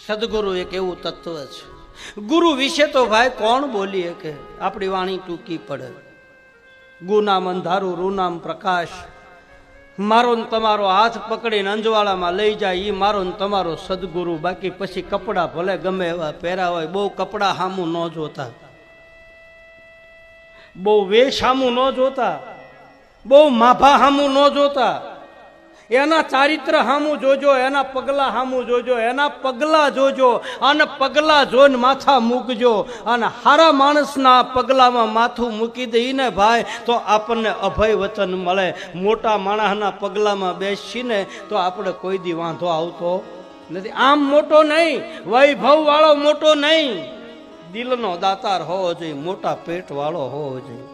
સદગુરુ એક એવું તત્વ છે. ગુરુ વિશે તો ભાઈ કોણ બોલીએ કે આપણી વાણી ટૂંકી પડે. ગુનામ અંધારું રૂનામ પ્રકાશ. મારો ને તમારો હાથ પકડીને અંજવાળામાં લઈ જાય એ મારો ને તમારો સદગુરુ. બાકી પછી કપડાં ભલે ગમે એવા પહેરા હોય, બહુ કપડાં સામું ન જોતા, બહુ વેશ સામું ન જોતા, બહુ માભા સામું ન જોતા. એના ચારિત્ર સામું જોજો, એના પગલા સામું જોજો, એના પગલા જોજો અને પગલા જોઈને માથા મૂકજો. અને હારા માણસના પગલામાં માથું મૂકી દઈને ભાઈ તો આપણને અભય વચન મળે. મોટા માણસના પગલામાં બેસીને તો આપણે કોઈ દી વાંધો આવતો નથી. આમ મોટો નહીં, વૈભવ વાળો મોટો નહીં, દિલનો દાતાર હોવો જોઈએ, મોટા પેટ વાળો હોવો જોઈએ.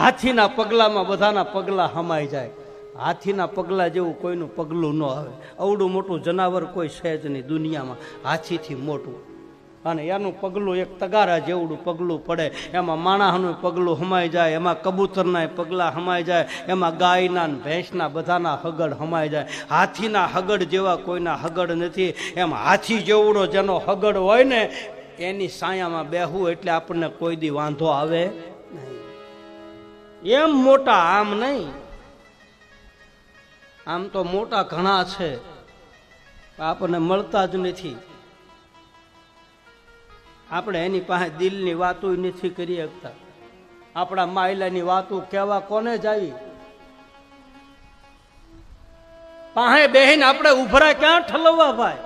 હાથીના પગલામાં બધાના પગલા હમાઈ જાય. હાથીના પગલા જેવું કોઈનું પગલું ન આવે. અવડું મોટું જનાવર કોઈ છે જ નહીં દુનિયામાં, હાથીથી મોટું. અને એનું પગલું એક તગારા જેવડું પગલું પડે. એમાં માણસનું પગલું હમાઈ જાય, એમાં કબૂતરના પગલા હમાઈ જાય, એમાં ગાયના ભેંસના બધાના હગડ હમાઈ જાય. હાથીના હગડ જેવા કોઈના હગડ નથી. એમ હાથી જેવડો જેનો હગડ હોય ને એની સાયામાં બેહવું એટલે આપણને કોઈ દી વાંધો આવે નહીં. એમ મોટા આમ નહીં. આમ તો મોટા ઘણા છે, આપણને મળતા જ નથી. આપણે એની પાસે દિલની વાતો નથી કરી શકતા. આપણા માયલાની વાતો કહેવા કોને જાય? પાસે બેહીન આપણે ઉભરા ક્યાં ઠલવવા ભાઈ?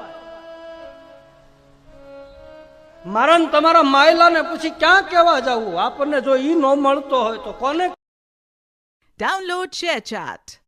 મારા ને તમારા માયલાને પછી ક્યાં કહેવા જવું? આપણને જો ઈ ન મળતો હોય તો કોને? Download ShareChat.